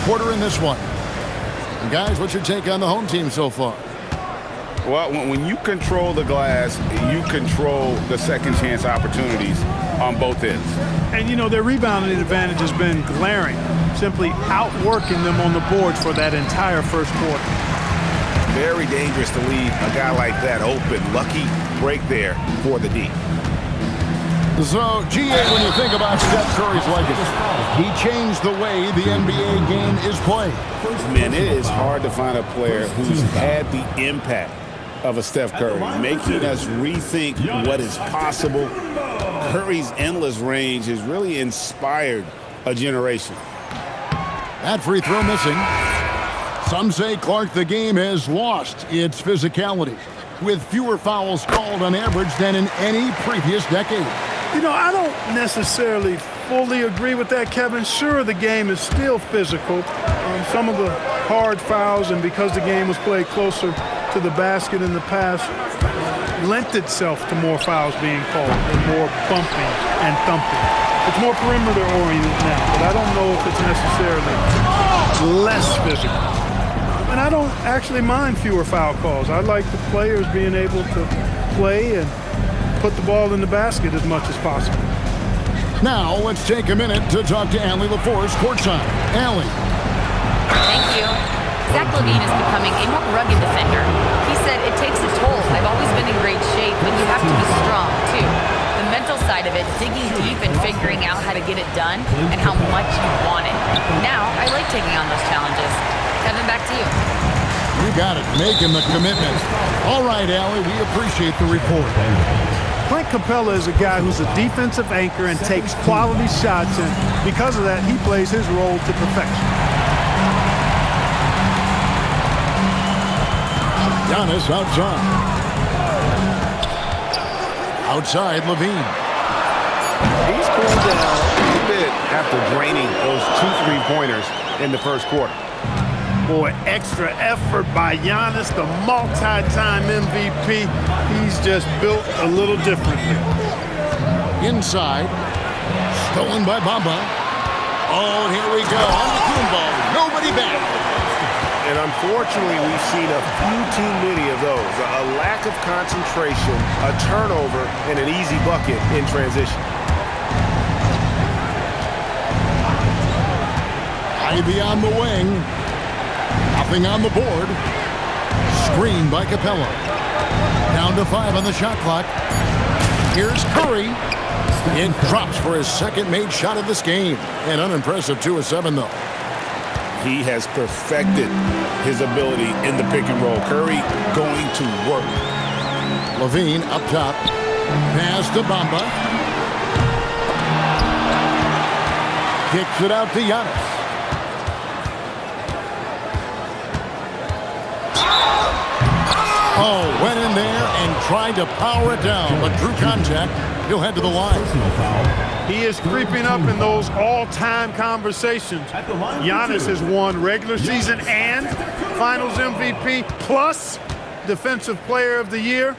quarter in this one. And guys, what's your take on the home team so far? Well, when you control the glass, you control the second chance opportunities on both ends. And, you know, their rebounding advantage has been glaring, simply outworking them on the boards for that entire first quarter. Very dangerous to leave a guy like that open. Lucky break there for the D. So, GA, when you think about Steph Curry's legacy, he changed the way the NBA game is played. Man, it is hard to find a player who's had the impact of a Steph Curry, making us rethink what is possible. Curry's endless range has really inspired a generation. That free throw missing. Some say, Clark, the game has lost its physicality, with fewer fouls called on average than in any previous decade. You know, I don't necessarily fully agree with that, Kevin. Sure, the game is still physical. Some of the hard fouls, and because the game was played closer to the basket in the past, lent itself to more fouls being called and more bumping and thumping. It's more perimeter oriented now, but I don't know if it's necessarily less physical. And I don't actually mind fewer foul calls. I like the players being able to play and put the ball in the basket as much as possible. Now, let's take a minute to talk to Allie LaForce courtside. Allie. Thank you. Zach LaVine is becoming a more rugged defender. He said it takes a toll. I've always been in great shape, but you have to be strong, too. The mental side of it, digging deep and figuring out how to get it done and how much you want it. Now, I like taking on those challenges. Kevin, back to you. You got it. Making the commitment. All right, Allie, we appreciate the report. Clint Capella is a guy who's a defensive anchor and takes quality shots, and because of that, he plays his role to perfection. Giannis outside. Outside, LaVine. He's cooled down a bit after draining those 2 3-pointers in the first quarter. Boy, extra effort by Giannis, the multi-time MVP. He's just built a little differently. Inside. Stolen by Bamba. Oh, here we go. On the Kumbo. Nobody back. And unfortunately, we've seen a few too many of those. A lack of concentration, a turnover, and an easy bucket in transition. Ivy on the wing. Nothing on the board. Screen by Capella. Down to 5 on the shot clock. Here's Curry. It drops for his second made shot of this game. An unimpressive 2 of 7, though. He has perfected his ability in the pick and roll. Curry going to work. LaVine up top. Pass to Bamba. Kicks it out to Giannis. Oh, went in there and tried to power it down, but drew contact. He'll head to the line. He is creeping up in those all-time conversations. Giannis has won regular season and Finals MVP plus Defensive Player of the Year.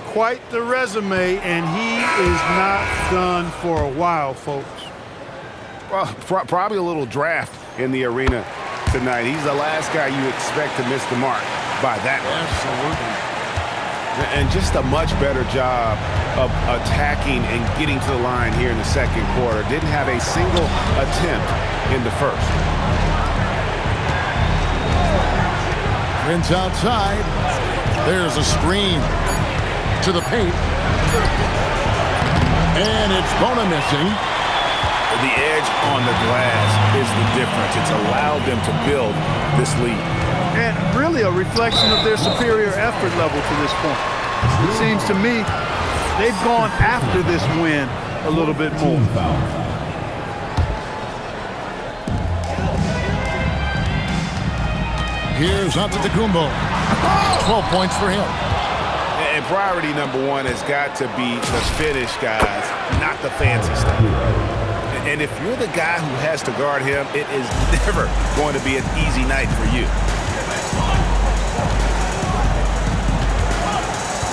Quite the resume, and he is not done for a while, folks. Well, probably a little draft in the arena tonight. He's the last guy you expect to miss the mark by that much. Absolutely. And just a much better job of attacking and getting to the line here in the second quarter. Didn't have a single attempt in the first. Prince outside. There's a screen to the paint. And it's Bona missing. The edge on the glass is the difference. It's allowed them to build this lead. And really a reflection of their superior effort level to this point. It seems to me they've gone after this win a little bit more. Here's Antetokounmpo. 12 points for him. And priority number one has got to be the finish, guys, not the fancy stuff. And if you're the guy who has to guard him, it is never going to be an easy night for you.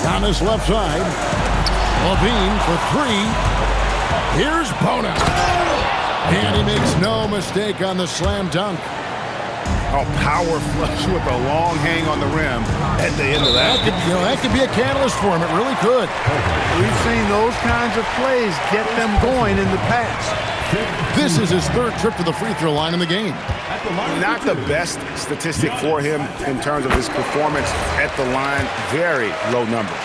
Giannis left side. LaVine for 3. Here's Bona. And he makes no mistake on the slam dunk. Oh, power flush with a long hang on the rim at the end of that. That could be a catalyst for him. It really could. We've seen those kinds of plays get them going in the past. This is his third trip to the free throw line in the game. Not the best statistic for him in terms of his performance at the line. Very low numbers.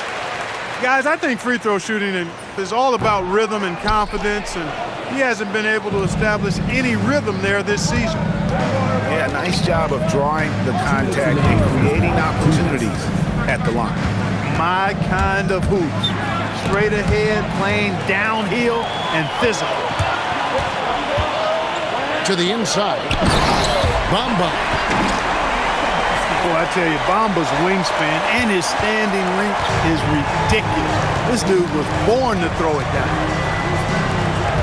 Guys, I think free throw shooting is all about rhythm and confidence, and he hasn't been able to establish any rhythm there this season. Yeah, nice job of drawing the contact and creating opportunities at the line. My kind of hoops. Straight ahead, playing downhill and physical. To the inside. Bamba. Boy, I tell you, Bamba's wingspan and his standing reach is ridiculous. This dude was born to throw it down.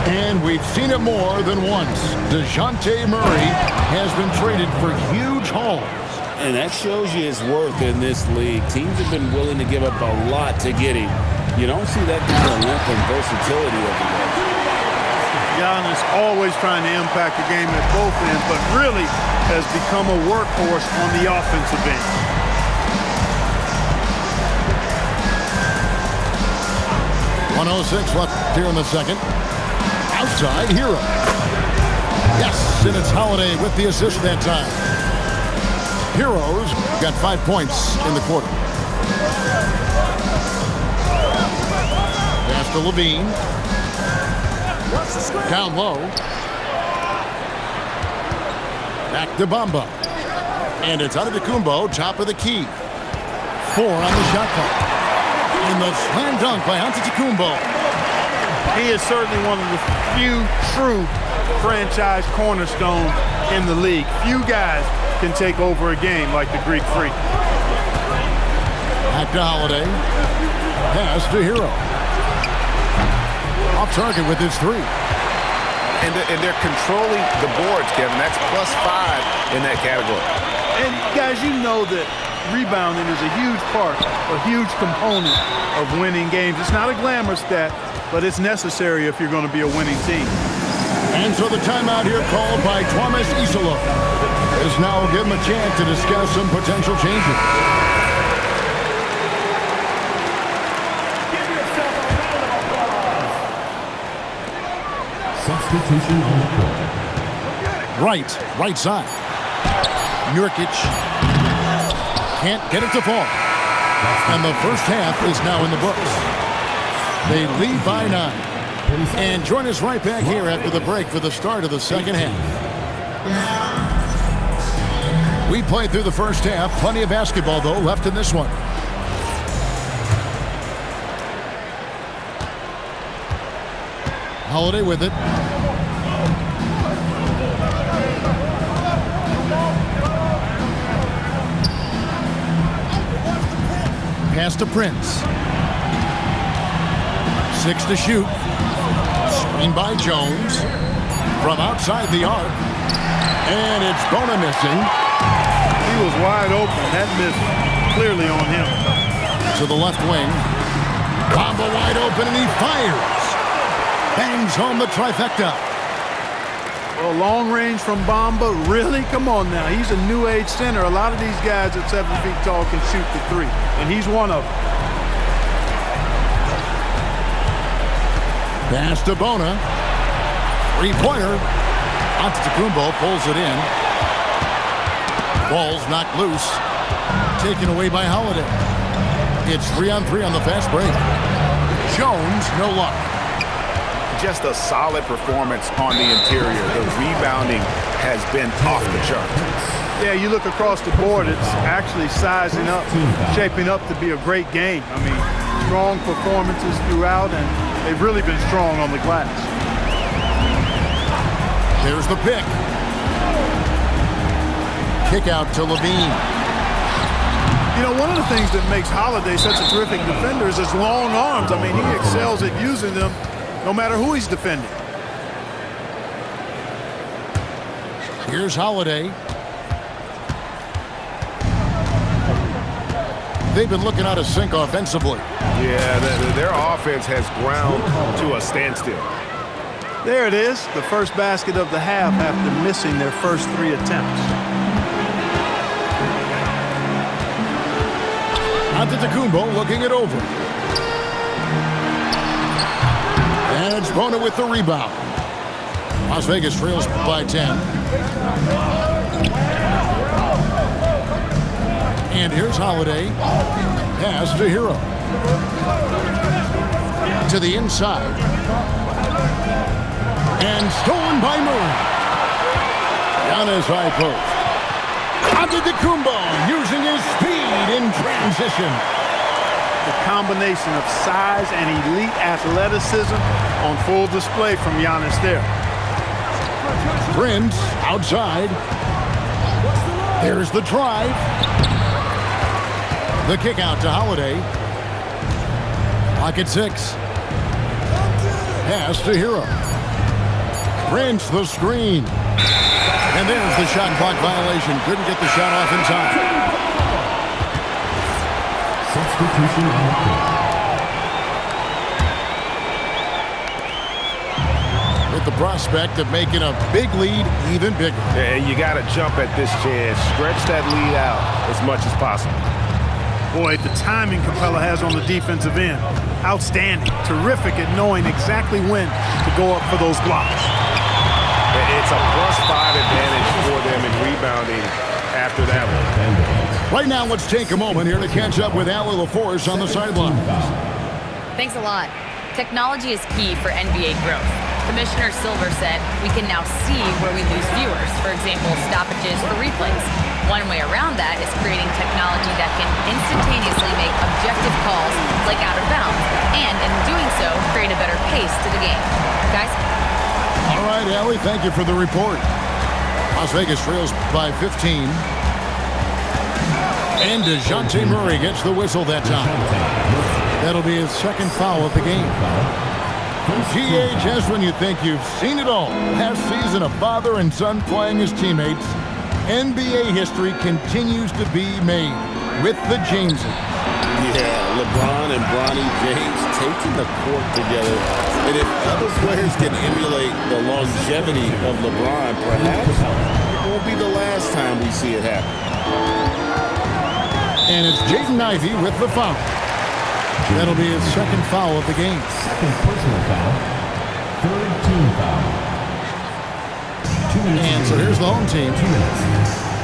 And we've seen it more than once. DeJounte Murray has been traded for huge hauls. And that shows you his worth in this league. Teams have been willing to give up a lot to get him. You don't see that kind of length and versatility over there. Giannis always trying to impact the game at both ends, but really has become a workhorse on the offensive end. .106 left here in the second. Outside, Hero. Yes, and it's Holiday with the assist that time. Heroes got 5 points in the quarter. Pass to Levine. Down low. Back to Bamba. And it's Antetokounmpo, top of the key. 4 on the shot clock. And the slam dunk by Antetokounmpo. He is certainly one of the few true franchise cornerstones in the league. Few guys can take over a game like the Greek Freak. Back to Holiday. Pass to Hero. Off target with his 3. And they're controlling the boards, Kevin. That's +5 in that category. And guys, you know that rebounding is a huge part, a huge component of winning games. It's not a glamour stat, but it's necessary if you're going to be a winning team. And so the timeout here called by Thomas Isola is now give him a chance to discuss some potential changes. Substitution on the court. Right side. Nurkic can't get it to fall. And the first half is now in the books. They lead by 9. And join us right back here after the break for the start of the second half. We played through the first half. Plenty of basketball, though, left in this one. Holiday with it. Pass to Prince. 6 to shoot. Screen by Jones. From outside the arc. And it's Bona missing. He was wide open. That missed clearly on him. To the left wing. Bamba wide open and he fires. Bangs home the trifecta. Well, long range from Bamba, really? Come on now. He's a new age center. A lot of these guys at 7 feet tall can shoot the 3, and he's one of them. Pass to Bona. 3-pointer. Antetokounmpo pulls it in. Ball's knocked loose. Taken away by Holiday. It's 3-on-3 on the fast break. Jones, no luck. Just a solid performance on the interior. The rebounding has been off the chart. Yeah, you look across the board, it's actually sizing up, shaping up to be a great game. I mean, strong performances throughout, and they've really been strong on the glass. There's the pick. Kick out to Levine. You know, one of the things that makes Holiday such a terrific defender is his long arms. I mean, he excels at using them no matter who he's defending. Here's Holiday. They've been looking out of sync offensively. Yeah, their offense has ground to a standstill. There it is, the first basket of the half after missing their first 3 attempts. Antetokounmpo looking it over. And it's Bona with the rebound. Las Vegas trails by 10. And here's Holiday. Pass to Hero. To the inside. And stolen by Murray. Giannis high post. Antetokounmpo using his speed in transition. The combination of size and elite athleticism on full display from Giannis there. Prince outside. There's the drive. The kick out to Holiday. Clock at 6. Pass to Hero. Prince the screen. And there's the shot clock violation. Couldn't get the shot off in time. Substitution on the court. With the prospect of making a big lead even bigger. Yeah, you got to jump at this chance. Stretch that lead out as much as possible. Boy, the timing Capella has on the defensive end. Outstanding. Terrific at knowing exactly when to go up for those blocks. It's a +5 advantage for them in rebounding after that one. Right now, let's take a moment here to catch up with Allie LaForce on the sideline. Thanks a lot. Technology is key for NBA growth. Commissioner Silver said we can now see where we lose viewers, for example, stoppages for replays. One way around that is creating technology that can instantaneously make objective calls like out of bounds, and in doing so, create a better pace to the game. Guys? All right, Allie, thank you for the report. Las Vegas trails by 15. And DeJounte Murray gets the whistle that time. That'll be his second foul of the game. GH, when you think you've seen it all. Last season, a father and son playing as teammates. NBA history continues to be made with the Jameses. Yeah, LeBron and Bronny James taking the court together. And if other players can emulate the longevity of LeBron, perhaps it won't be the last time we see it happen. And it's Jaden Ivey with the foul. That'll be his second foul of the game. Second personal foul. Third team foul. 2 minutes. And so here's the home team. 2 minutes.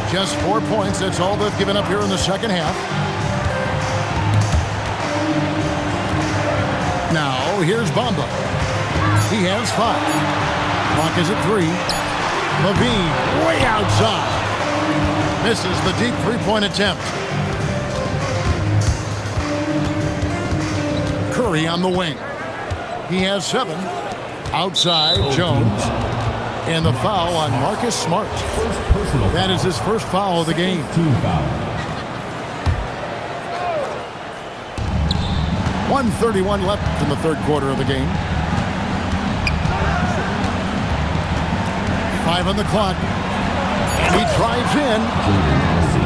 Just 4 points. That's all they've given up here in the second half. Now, here's Bamba. He has 5. Clock is at 3. Levine way outside. Misses the deep three-point attempt. Curry on the wing. He has 7. Outside, Jones. And the foul on Marcus Smart. That is his first foul of the game. Team foul. 1:31 left in the third quarter of the game. 5 on the clock. And he drives in.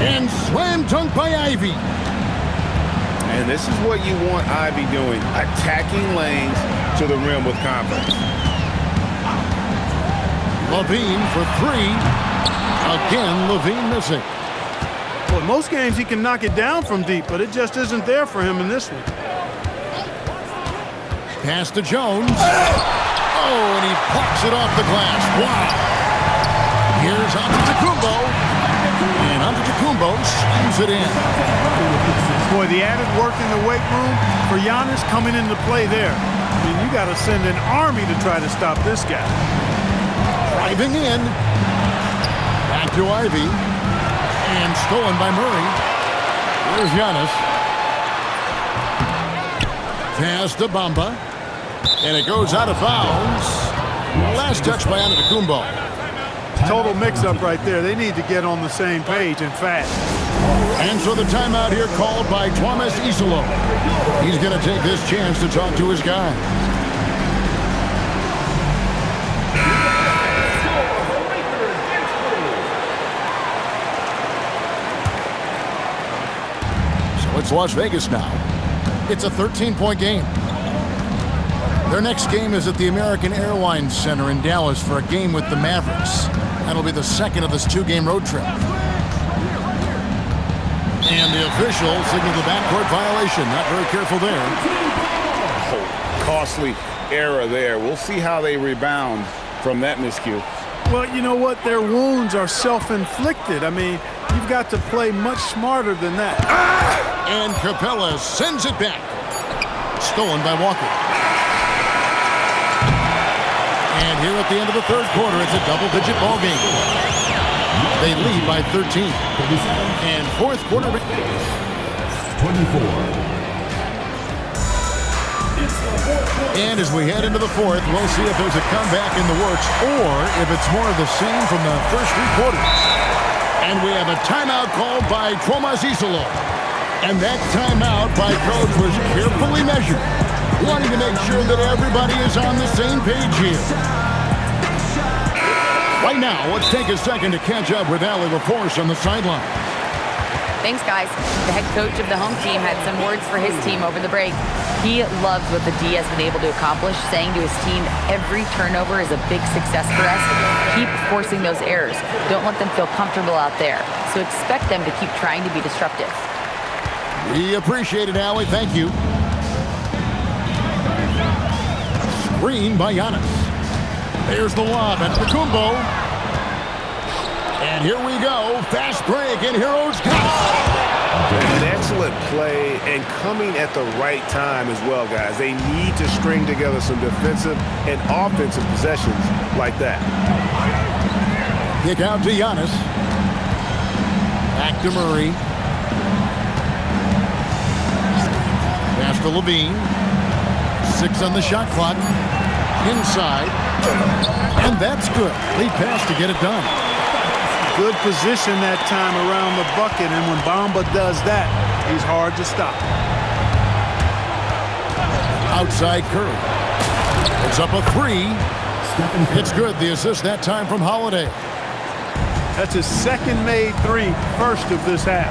And slam dunk by Ivy. And this is what you want Ivy doing, attacking lanes to the rim with confidence. Levine for 3. Again, Levine missing. Well, most games he can knock it down from deep, but it just isn't there for him in this one. Pass to Jones. Oh, and he pops it off the glass. Wow. Here's Antetokounmpo. And Antetokounmpo slams it in. Boy, the added work in the weight room for Giannis coming into play there. I mean, you got to send an army to try to stop this guy. Driving in. Back to Ivy. And stolen by Murray. Here's Giannis. Pass to Bamba. And it goes out of bounds. Last touch by Antetokounmpo. Total mix-up right there. They need to get on the same page and fast. And so the timeout here called by Thomas Isolo. He's going to take this chance to talk to his guy. So it's Las Vegas now. It's a 13-point game. Their next game is at the American Airlines Center in Dallas for a game with the Mavericks. That'll be the second of this 2-game road trip. And the official signaled the backcourt violation. Not very careful there. Oh, costly error there. We'll see how they rebound from that miscue. Well, you know what? Their wounds are self-inflicted. I mean, you've got to play much smarter than that. And Capella sends it back. Stolen by Walker. And here at the end of the third quarter, it's a double-digit ball game. They lead by 13. And fourth quarter. 24. And as we head into the fourth, we'll see if there's a comeback in the works or if it's more of the same from the first three quarters. And we have a timeout called by Tomas Isolo. And that timeout by coach was carefully measured, wanting to make sure that everybody is on the same page here. Right now, let's take a second to catch up with Allie LaForce on the sideline. Thanks, guys. The head coach of the home team had some words for his team over the break. He loves what the D has been able to accomplish, saying to his team, every turnover is a big success for us. Keep forcing those errors. Don't let them feel comfortable out there. So expect them to keep trying to be disruptive. We appreciate it, Allie. Thank you. Screen by Giannis. There's the lob at Kumbo. And here we go. Fast break, and here goes An excellent play and coming at the right time as well, guys. They need to string together some defensive and offensive possessions like that. Kick out to Giannis. Back to Murray. Pass to Levine. 6 on the shot clock. Inside. And that's good. Lead pass to get it done. Good position that time around the bucket, and when Bamba does that, he's hard to stop. Outside Curry. It's up a 3. It's good. The assist that time from Holiday. That's his second made 3, first of this half.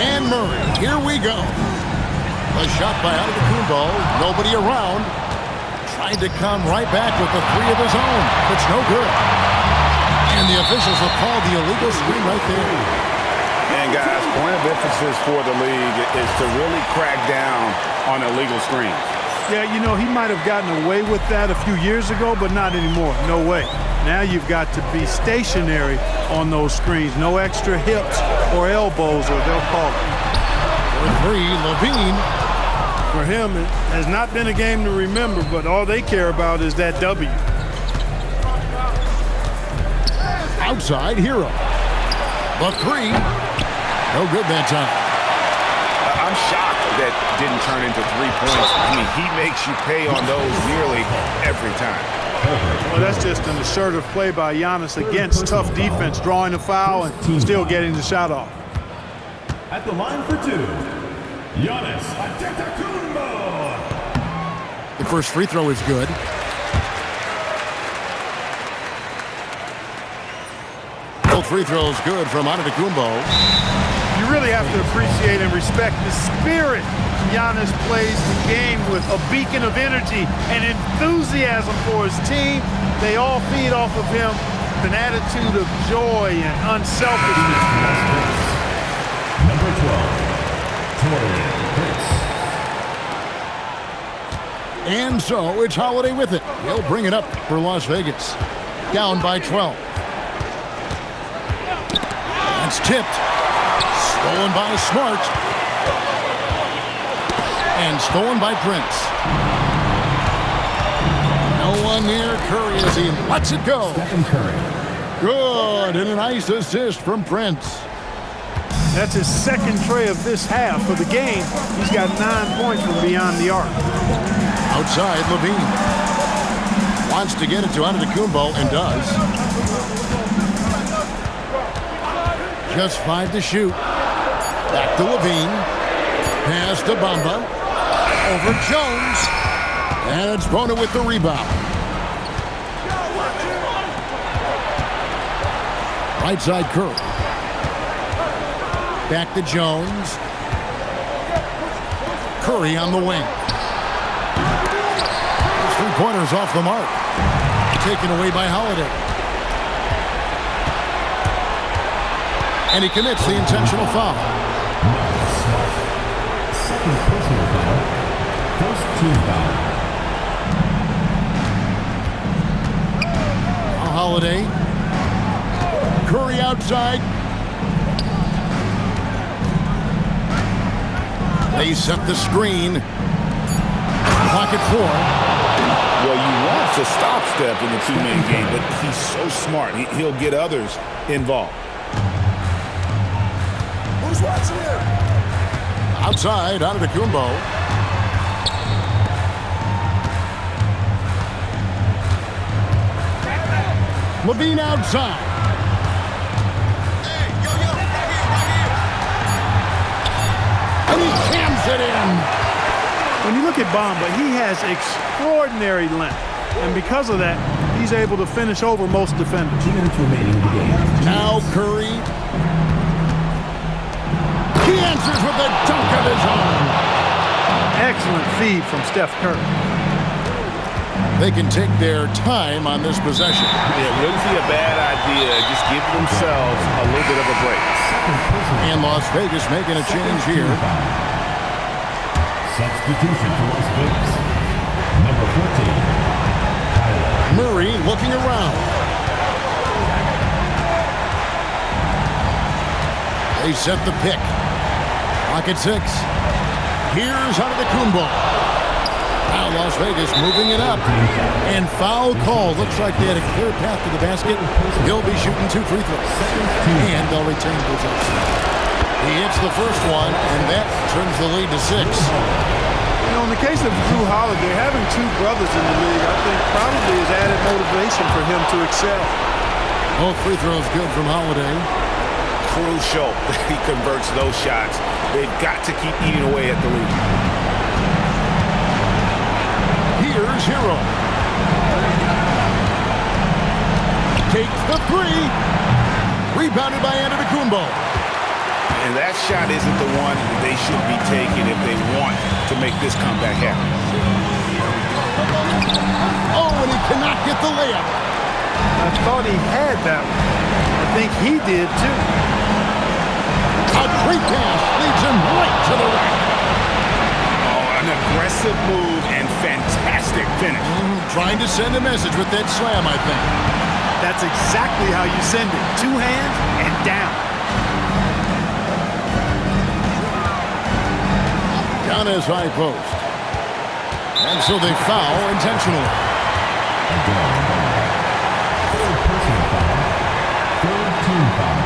And Murray. Here we go. A shot by Antetokounmpo. Nobody around. Tried to come right back with the 3 of his own. It's no good. And the officials have called the illegal screen right there. And guys, point of emphasis for the league is to really crack down on illegal screens. Yeah, you know, he might have gotten away with that a few years ago, but not anymore. No way. Now you've got to be stationary on those screens. No extra hips or elbows, or they'll call it. For 3, Levine. For him, it has not been a game to remember, but all they care about is that W. Outside Hero. The 3. No good that time. I'm shocked that didn't turn into 3 points. I mean, he makes you pay on those nearly every time. Well, that's just an assertive play by Giannis against tough defense, drawing a foul and still getting the shot off. At the line for 2, Giannis Antetokounmpo. The first free throw is good. Both free throws good from Antetokounmpo. You really have to appreciate and respect the spirit Giannis plays the game with, a beacon of energy and enthusiasm for his team. They all feed off of him with an attitude of joy and unselfishness. Number 12, Torian Prince. And so it's Holiday with it. He'll bring it up for Las Vegas. Down by 12. It's tipped. Stolen by Smart. And stolen by Prince. No one near Curry as he lets it go. Stephen Curry. Good, and a nice assist from Prince. That's his second tray of this half. For the game, he's got 9 points from beyond the arc. Outside, Levine. Wants to get it to Antetokounmpo and does. Just 5 to shoot. Back to Levine. Pass to Bamba. Over Jones. And it's Bona with the rebound. Right side Curry. Back to Jones. Curry on the wing. Those 3-pointers off the mark. Taken away by Holiday. And he commits the intentional foul. Second personal foul. First team foul. Holiday. Curry outside. They set the screen. Pocket 4. Well, you want to stop Steph in the two-man game, but he's so smart. He'll get others involved. Who's watching here? Outside, Antetokounmpo. Levine outside. Hey, yo, right here. And he jams it in. When you look at Bamba, he has extraordinary length. And because of that, he's able to finish over most defenders. 2 minutes remaining in the game. Now Curry. He answers with a dunk of his own. Excellent feed from Steph Curry. They can take their time on this possession. It wouldn't be a bad idea. Just give themselves a little bit of a break. And Las Vegas making a change here. Substitution for Las Vegas. Number 14. Murray looking around. They set the pick. Pocket 6. Here's Antetokounmpo. Now Las Vegas moving it up. And foul call. Looks like they had a clear path to the basket. He'll be shooting 2 free throws. And they'll retain possession. He hits the first one, and that turns the lead to 6. You know, in the case of Drew Holiday, having 2 brothers in the league, I think probably is added motivation for him to excel. Both free throws good from Holiday. Crucial that he converts those shots. They've got to keep eating away at the lead. Here's Hero. Takes the 3. Rebounded by Antetokounmpo. And that shot isn't the one that they should be taking if they want to make this comeback happen. Oh, and he cannot get the layup. I thought he had that one. I think he did too. A great pass leads him right to the rack. Oh, an aggressive move and fantastic finish. Trying to send a message with that slam, I think. That's exactly how you send it. 2 hands and down. Down his high post. And so they foul intentionally. Third personal foul. Third team foul.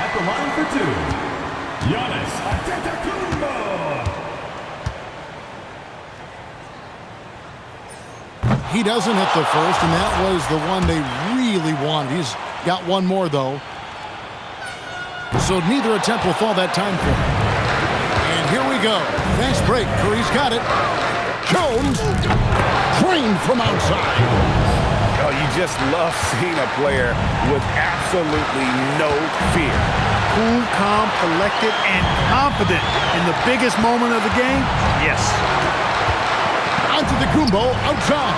At the line for 2. Giannis Antetokounmpo. He doesn't hit the first, and that was the one they really wanted. He's got one more, though. So neither attempt will fall that time for him. And here we go. Fast break. Curry's got it. Jones trained from outside. Oh, you just love seeing a player with absolutely no fear. Cool, calm, collected, and confident in the biggest moment of the game? Yes. Antetokounmpo outside.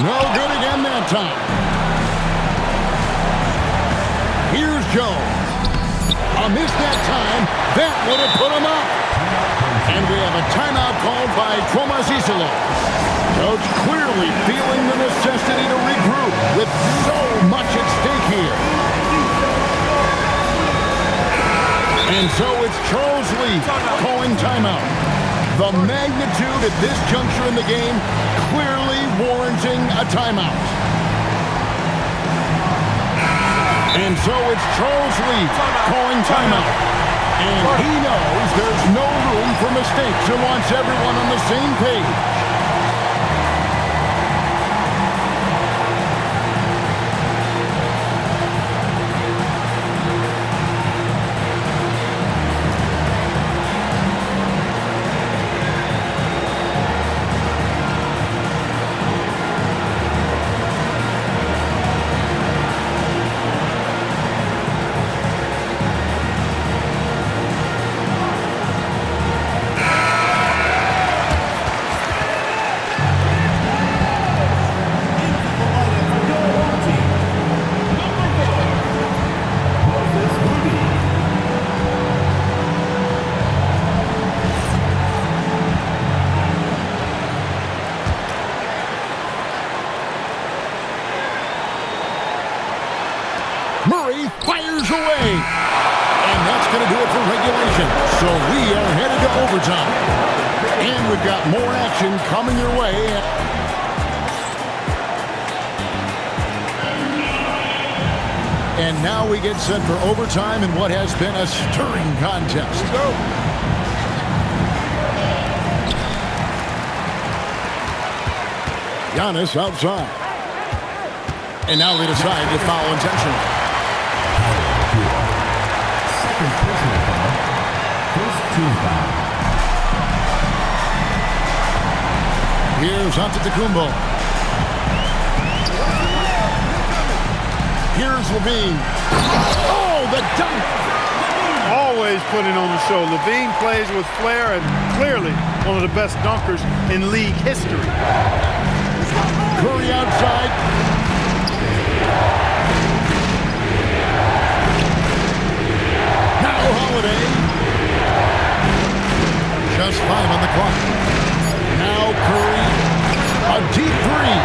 No good again that time. Here's Jones. A miss that time. That would have put him up. And we have a timeout called by Tomas Isolo. Coach clearly feeling the necessity to regroup with so much at stake here. And so it's Charles Lee calling timeout. The magnitude at this juncture in the game clearly warranting a timeout. And so it's Charles Lee calling timeout. And he knows there's no room for mistakes and wants everyone on the same page. overtime. And we've got more action coming your way. And now we get set for overtime in what has been a stirring contest. Let's go. Giannis outside. And now they decide to foul intentionally. Second personal foul. First team foul. Here's Antetokounmpo. Here's Levine. Oh, the dunk! Always putting on the show. Levine plays with flair and clearly one of the best dunkers in league history. Curry outside. Now Holiday. Just 5 on the clock. Now Curry. A deep three.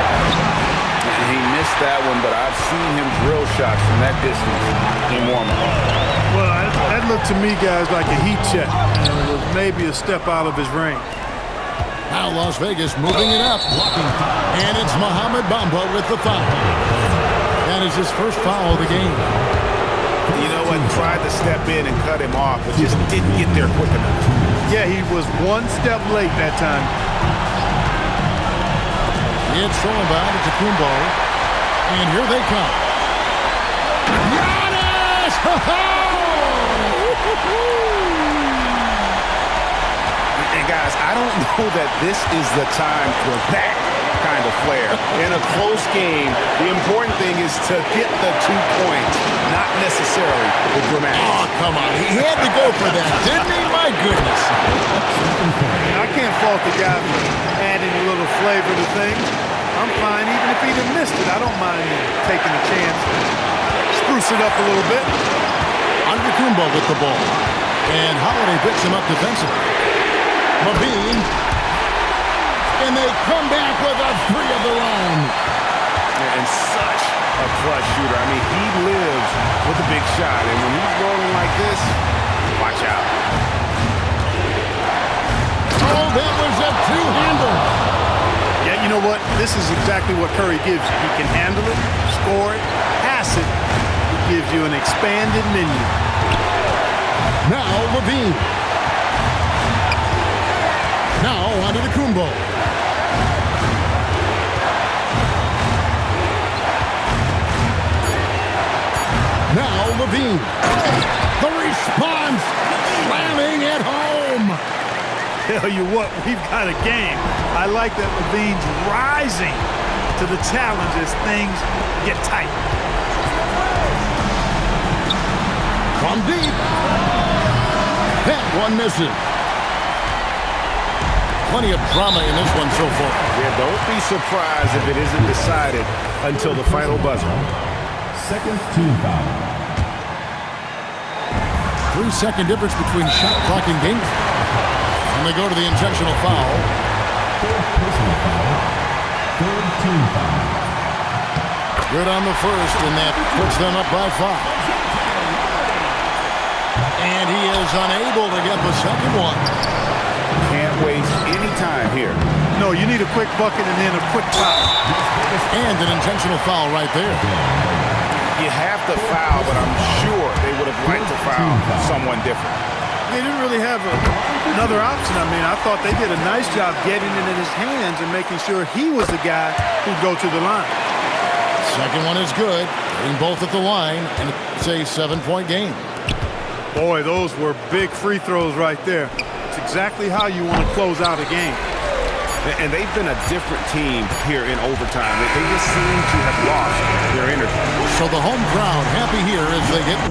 He missed that one, but I've seen him drill shots from that distance in warm-up. Well, that looked to me, guys, like a heat check. And it was maybe a step out of his range. Now Las Vegas moving it up. And it's Mohamed Bamba with the foul. That is his first foul of the game. You know what? Tried to step in and cut him off, but just didn't get there quick enough. Yeah, he was one step late that time. It's thrown by Antetokounmpo. And here they come. Giannis! And guys, I don't know that this is the time for that kind of flair. In a close game, the important thing is to get the 2 points, not necessarily the dramatic. Oh, come on. He had to go for that, didn't he? My goodness. I can't fault the guy for adding a little flavor to things. I'm fine. Even if he'd have missed it, I don't mind taking a chance. Spruce it up a little bit. Antetokounmpo with the ball. And Holiday picks him up defensively. Levine. And they come back with a three of their own. And such a clutch shooter. I mean, he lives with a big shot. And when he's rolling like this, watch out. Oh, that was a two-hander. Yeah, you know what? This is exactly what Curry gives you. He can handle it, score it, pass it. He gives you an expanded menu. Now Levine. Now Antetokounmpo. Now Levine. The response, slamming it home. Tell you what, we've got a game. I like that Levine's rising to the challenge as things get tight. From deep. That one misses. Plenty of drama in this one so far. Yeah, don't be surprised if it isn't decided until the final buzzer. Second team foul. 3-second difference between shot clock and game. And they go to the intentional foul. Third personal foul. Third team foul. Good on the first, and that puts them up by 5. And he is unable to get the second one. Can't waste any time here. No, you need a quick bucket and then a quick foul. And an intentional foul right there. You have to foul, but I'm sure they would have liked to foul someone different. They didn't really have another option. I mean, I thought they did a nice job getting it in his hands and making sure he was the guy who'd go to the line. Second one is good. Getting both at the line, and it's a 7-point game. Boy, those were big free throws right there. It's exactly how you want to close out a game. And they've been a different team here in overtime. They just seem to have lost their energy. So the home crowd happy here as they get